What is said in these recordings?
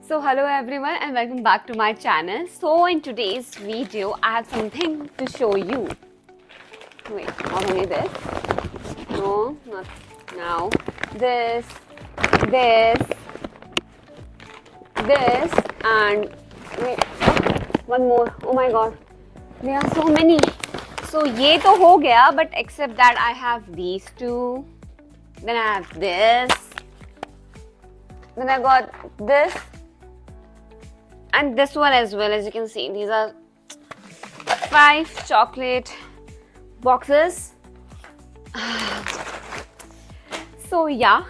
So hello everyone and welcome back to my channel. So in today's video I have something to show you. Wait, not only this. No, not now. This, and wait, one more. Oh my god. There are so many. So ये तो हो गया, but except that I have these two. Then I have this. Then I got this. And this one as well, as you can see. These are 5 chocolate boxes. So yeah.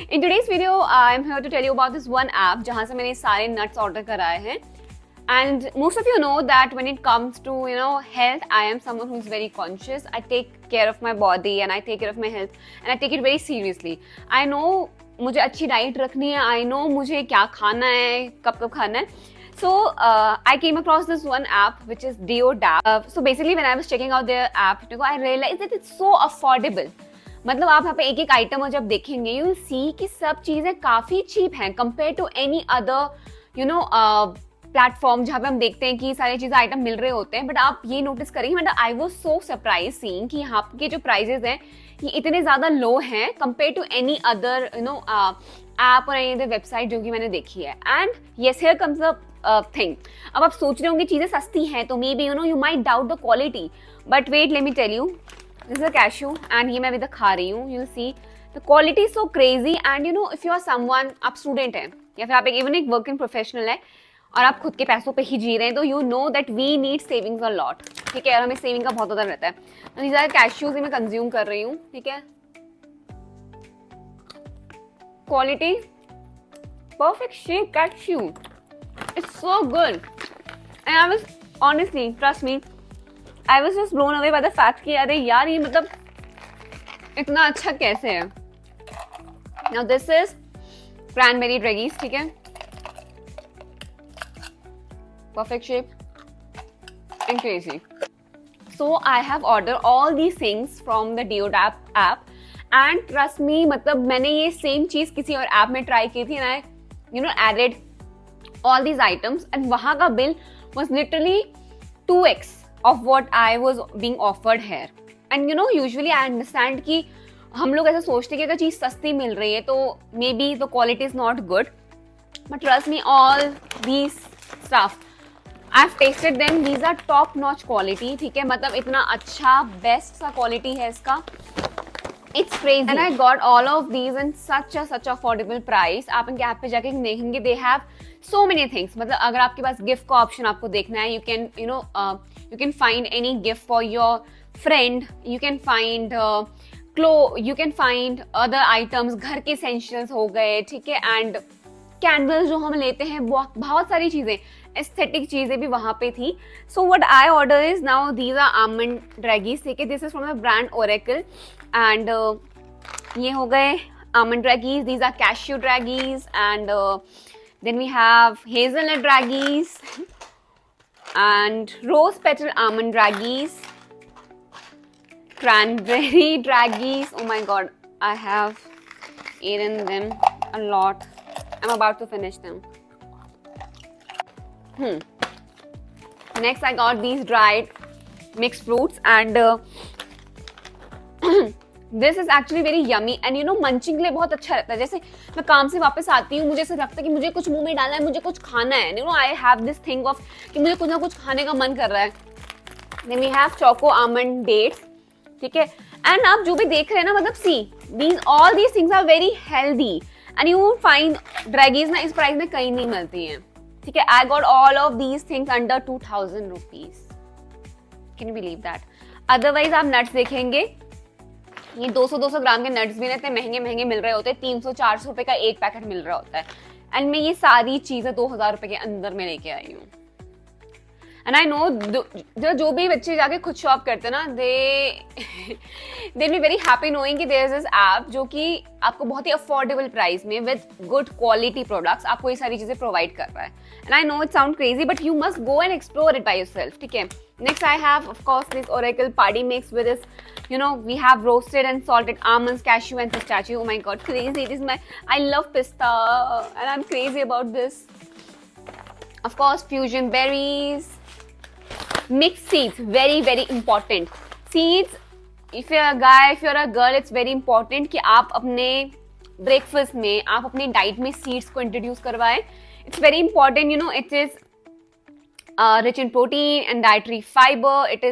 In today's video, I'm here to tell you about this one app जहाँ से मैंने सारे nuts order कराए हैं. And most of you know that when it comes to health, I am someone who is very conscious. I take care of my body and I take care of my health and I take it very seriously. I know मुझे अच्छी diet रखनी है. I know मुझे क्या खाना है, कब कब खाना है. So I came across this one app which is Deodap. So basically when I was checking out their app, I realized that it's so affordable. मतलब आप यहाँ पे एक एक आइटम जब देखेंगे यू विल सी कि सब चीजें काफी चीप हैं compare to any other platform जहाँ पे हम देखते हैं कि सारी चीजें आइटम मिल रहे होते हैं. बट आप ये नोटिस करेंगे मतलब I was so surprise seeing कि यहाँ के जो प्राइजेस हैं ये इतने ज्यादा लो हैं compare to any other app और एनी अदर वेबसाइट जो कि मैंने देखी है. And yes here comes the thing. अब आप सोच रहे होंगे चीजें सस्ती हैं तो maybe you might doubt the quality. But wait let me tell you, this is a cashew and ये मैं अभी तक खा रही हूँ. You see the quality is so crazy. And if you are someone, आप स्टूडेंट हैं या फिर आप इवन एक वर्किंग प्रोफेशनल है और आप खुद के पैसों पे ही जी रहे हैं तो you know that we need savings a lot. ठीक है, और हमें सेविंग का बहुत ज़्यादा रहता है. तो ये ज़्यादा कैश्यूज ही मैं कंज्यूम कर रही हूँ. ठीक है, quality perfect shape cashew, it's so good. And I was honestly, trust me, I was just blown away by the fact कि अरे यार ये मतलब इतना अच्छा कैसे है. Now this is cranberry dragees. ठीक है, perfect shape and crazy. So I have ordered all these things from the Deodap app and trust me, मतलब मैंने ये सेम चीज किसी और ऐप में ट्राई की थी and I added all these items and वहाँ का bill was literally 2x of what I was being offered here. And usually I understand कि हम लोग ऐसा सोचते हैं कि अगर चीज सस्ती मिल रही है तो maybe the quality is not good, but trust me, all these stuff I've tasted them. These are top notch quality. ठीक है, मतलब इतना अच्छा बेस्ट सा क्वालिटी है इसका. It's crazy. And I got all of these in such affordable price. आप इनके ऐप पे जाके देखेंगे they have so many things. मतलब अगर आपके पास गिफ्ट का ऑप्शन आपको देखना है, you can find any gift for your friend. You can find you can find other items. घर के essentials हो गए. ठीक है, and कैंडल्स जो हम लेते हैं, बहुत सारी चीजें, एस्थेटिक चीजें भी वहां पे थी. So what I order is now these are almond dragees. ठीक है, this is from the brand Oracle and ये हो गए almond dragees. These are cashew dragees and then we have hazelnut dragees and rose petal almond dragees, cranberry dragees. Oh my god, I have eaten them a lot. I'm about to finish them. Next I got these dried mixed fruits and this is actually very yummy and munching के लिए बहुत अच्छा रहता है. जैसे मैं काम से वापस आती हूँ, मुझे ऐसा लगता है कि मुझे कुछ मुंह में डालना है, मुझे कुछ खाना है. I have this thing of कि मुझे कुछ ना कुछ खाने का मन कर रहा है. Then we have choco almond dates. ठीक है, and आप जो भी देख रहे हैं ना, मतलब see all these things are very healthy. And you won't find ड्रैगीज ना इस प्राइस में कहीं नहीं मिलती हैं. ठीक है, I got all of these things under 2000 rupees. Can you believe that? Otherwise आप नट्स देखेंगे, ये 200 ग्राम के नट्स भी इतने महंगे मिल रहे होते हैं. 300-400 रुपए का एक पैकेट मिल रहा होता है. एंड मैं ये सारी चीजें 2000 रुपए के अंदर में लेके आई हूँ. एंड आई नो जो भी बच्चे जाके खुद शॉप करते हैं ना, दे बी वेरी हैप्पी नोइंग कि देयर इज दिस ऐप जो कि आपको बहुत ही अफोर्डेबल प्राइस में विद गुड क्वालिटी प्रोडक्ट्स आपको ये सारी चीजें प्रोवाइड कर रहा है. And I know it sound crazy but you must go and explore it by yourself. ठीक है. Next I have of course this Oracle party mix with this, you know, we have roasted and salted almonds, cashew and pistachio. Oh my god, crazy. It is I love pista and I'm crazy about this. Of course, fusion berries. Mixed seeds, very very important. Seeds, if you're a guy, if you're a girl, it's very important कि आप अपने breakfast में, आप अपने diet में seeds को introduce करवाएं. It's very important, you know, it is rich in protein and dietary fiber. It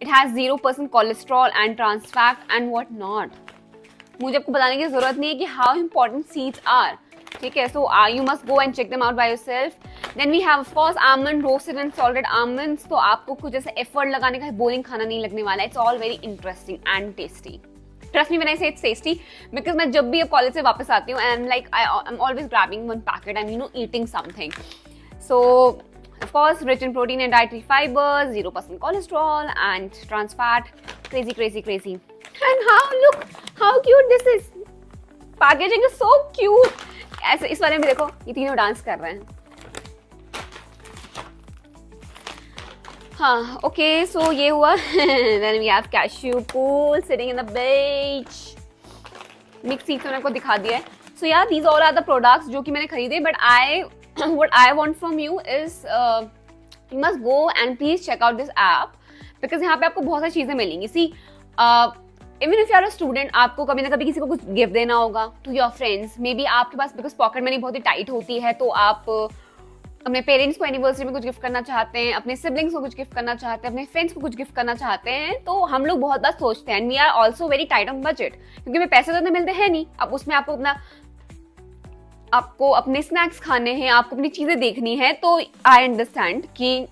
has 0% cholesterol and trans fat and what not. मुझे आपको बताने की जरूरत नहीं है कि how important seeds are. ठीक है. So you must go and check them out by yourself. Then we have of course almond, roasted and salted almonds. तो आपको कुछ ऐसे effort लगाने का बोरिंग खाना नहीं लगने वाला है. It's all very interesting and tasty. Trust me when I say it's tasty, because मैं जब भी अब कॉलेज से वापस आती हूँ and like I'm always grabbing one packet and, you know, eating something. So of course rich in protein and dietary fibers, 0% cholesterol and trans fat. Crazy, crazy, crazy. And look how cute this is. Packaging is so cute. ऐसे इस वाले में देखो, ये तीनों dance कर रहे हैं. हाँ, ओके, सो ये हुआ. Then we have cashew pool sitting in the beach. Mixed seeds मैंने आपको दिखा दिया है. So yeah, these all are the products जो कि मैंने खरीदे. But what I want from you is you must go and please check out this app because यहाँ पे आपको बहुत सारी चीजें मिलेंगी. See, even if you are a student, आपको कभी ना कभी किसी को कुछ गिफ्ट देना होगा to your friends. Maybe आपके पास बिकॉज पॉकेट मनी बहुत ही टाइट होती है, तो आप अपने पेरेंट्स को एनिवर्सरी में कुछ गिफ्ट करना चाहते हैं, अपने सिबलिंग्स को कुछ गिफ्ट करना चाहते हैं, अपने फ्रेंड्स को कुछ गिफ्ट करना चाहते हैं. तो हम लोग बहुत बार सोचते हैं, we are also very tight on budget, क्योंकि हमें पैसे तो इतने मिलते हैं नहीं. अब उसमें आपको अपने स्नैक्स खाने हैं, आपको अपनी चीजें देखनी है. तो आई अंडरस्टैंड कि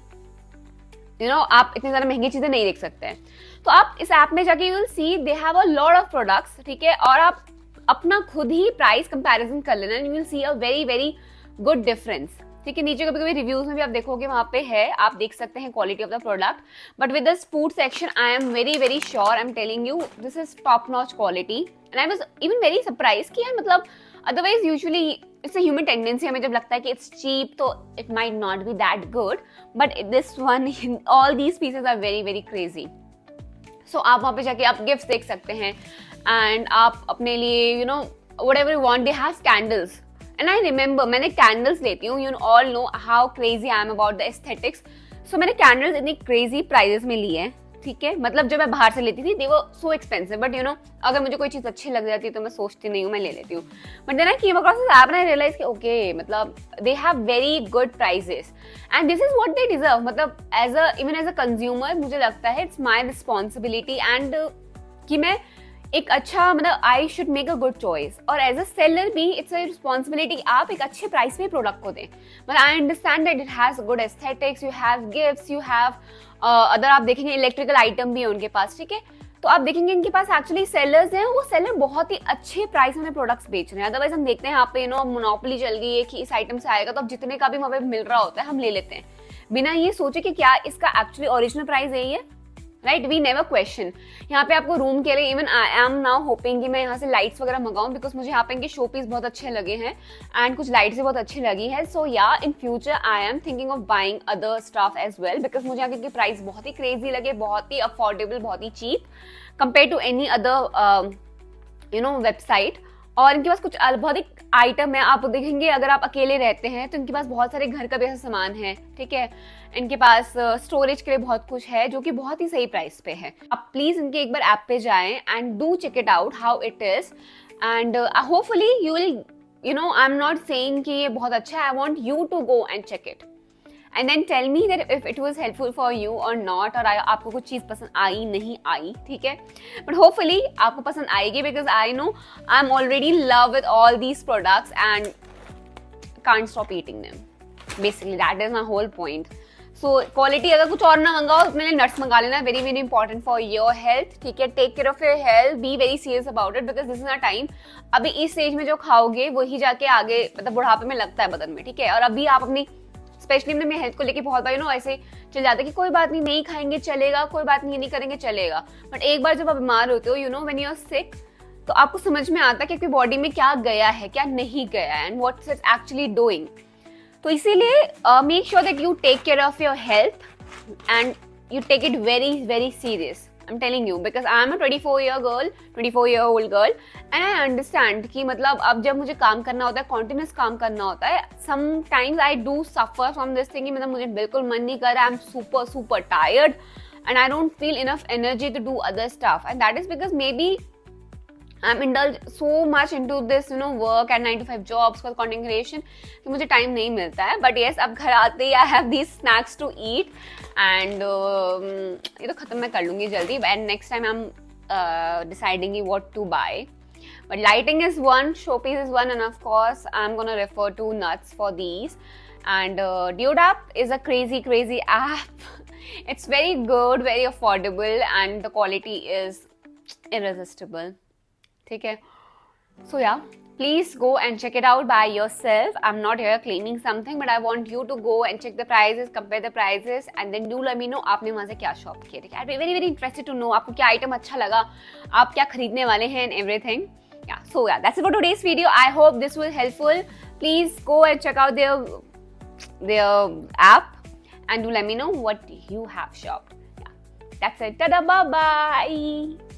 यू नो आप इतनी ज्यादा महंगी चीजें नहीं देख सकते हैं. तो आप इस ऐप में जाके you will see they have a lot of products. ठीक है. और आप अपना खुद ही प्राइस कंपैरिजन कर लेना, you will see a very very good difference. ठीक है. नीचे कभी कभी रिव्यूज में भी आप देखोगे, वहां पे है, आप देख सकते हैं quality of the product. But with this food section I am very very sure, I am telling you this is top notch quality. And I was even very surprise कि यार मतलब otherwise usually it's a human tendency, हमें जब लगता है कि it's cheap तो it might not be that good, but this one, all these pieces are very very crazy. So आप वहाँ पे जाके आप गिफ्ट देख सकते हैं एंड आप अपने लिए you know whatever you want. They have candles and I remember मैंने कैंडल्स लेती हूँ. You all know how crazy I am about the aesthetics. So मैंने कैंडल्स इतनी क्रेजी प्राइजेस में ली है. ठीक है. मतलब जब मैं बाहर से लेती थी they were so expensive, but you know अगर मुझे कोई चीज अच्छी लग जाती है तो मैं सोचती नहीं हूँ, मैं ले लेती हूँ. But then I came across this app and I realise कि ओके, मतलब they have very good prices and this is what they deserve. मतलब इवन एज अ कंज्यूमर मुझे लगता है इट्स माई रिस्पॉन्सिबिलिटी एंड कि मैं एक अच्छा, मतलब I should make a good choice. और एज अ सेलर भी इट्स अ रिस्पॉन्सिबिलिटी आप एक अच्छे प्राइस में प्रोडक्ट को दें. मतलब I understand that it has good aesthetics, you have gifts, you have other आप देखेंगे इलेक्ट्रिकल आइटम भी है उनके पास. ठीक है. तो आप देखेंगे इनके पास एक्चुअली सेलर्स हैं, वो सेलर बहुत ही अच्छे प्राइस में प्रोडक्ट्स बेच रहे हैं. अदरवाइज हम देखते हैं यहाँ पे मोनोपोली चल गई है कि इस आइटम से आएगा तो अब जितने का भी वहाँ पे मिल रहा होता है हम ले लेते हैं बिना ये सोचे कि क्या इसका एक्चुअली ओरिजिनल प्राइस यही है. राइट. We never question. यहाँ पे आपको रूम के लिए even I am now hoping कि मैं यहाँ से लाइट्स वगैरह मंगाऊं, बिकॉज मुझे यहाँ पे इनके शो पीस बहुत अच्छे लगे हैं एंड कुछ लाइट्स भी बहुत अच्छी लगी है. सो या in future I am thinking of buying other stuff as well, because मुझे यहाँ के प्राइस बहुत ही क्रेजी लगे, बहुत ही अफोर्डेबल, बहुत ही cheap compare to any other you know website. और इनके पास कुछ बहुत ही आइटम है. आप देखेंगे अगर आप अकेले रहते हैं तो इनके पास बहुत सारे घर का भी ऐसा सामान है. ठीक है. इनके पास स्टोरेज के लिए बहुत कुछ है जो कि बहुत ही सही प्राइस पे है. आप प्लीज इनके एक बार ऐप पे जाएं and do check it out how it is and hopefully you will, you know, I am not saying कि ये बहुत अच्छा है. I want you to go and check it and then tell me that if it was helpful for you और not, और आपको कुछ चीज पसंद आई नहीं आई. ठीक है. बट होपफुली आपको पसंद आएगी, because I know I am already love with all these products and can't stop eating them. Basically that is my whole point. So quality, अगर कुछ और ना मंगाओ अपने लिए नट्स मंगा लेना. Very very important for your health. ठीक है. Take care of your health, be very serious about it, because this is a time, अभी इस स्टेज में जो खाओगे वही जाके आगे मतलब बुढ़ापे में लगता है बदन में. ठीक है. और अभी आप अपनी स्पेशली हमने मेरे हेल्थ को लेके बहुत बार ऐसे चल जाता है कि कोई बात नहीं खाएंगे चलेगा, कोई बात नहीं, ये नहीं करेंगे चलेगा। बट एक बार जब आप बीमार होते हो व्हेन यू आर सिक, तो आपको समझ में आता है कि आपकी बॉडी में क्या गया है, क्या नहीं गया है, and what it's actually doing. तो इसीलिए make sure that you take care of your health and you take it very very serious. I'm telling you because I am a 24-year-old girl and I understand कि मतलब अब जब मुझे काम करना होता है, continuous काम करना होता है, sometimes I do suffer from this thing कि मतलब मुझे बिल्कुल मन नहीं कर रहा, I'm super tired and I don't feel enough energy to do other stuff, and that is because maybe I'm indulged so much into this work and 9 to 5 jobs for content creation कि मुझे time नहीं मिलता है। But yes, अब घर आते ही I have these snacks to eat and ये तो खत्म मैं कर लूँगी जल्दी, and next time I'm deciding what to buy. But lighting is one, showpiece is one, and of course I'm gonna refer to nuts for these. And Deodap is a crazy app. It's very good, very affordable, and the quality is irresistible. ठीक है, so yeah, please go and check it out by yourself. I'm not here claiming something, but I want you to go and check the prices, compare the prices, and then do let me know आपने वहाँ से क्या shop किया। ठीक है, I'd be very interested to know आपको क्या item अच्छा लगा, आप क्या खरीदने वाले हैं and everything. Yeah, so yeah, that's it for today's video. I hope this was helpful. Please go and check out their app and do let me know what you have shopped. Yeah, that's it. Tada, bye bye.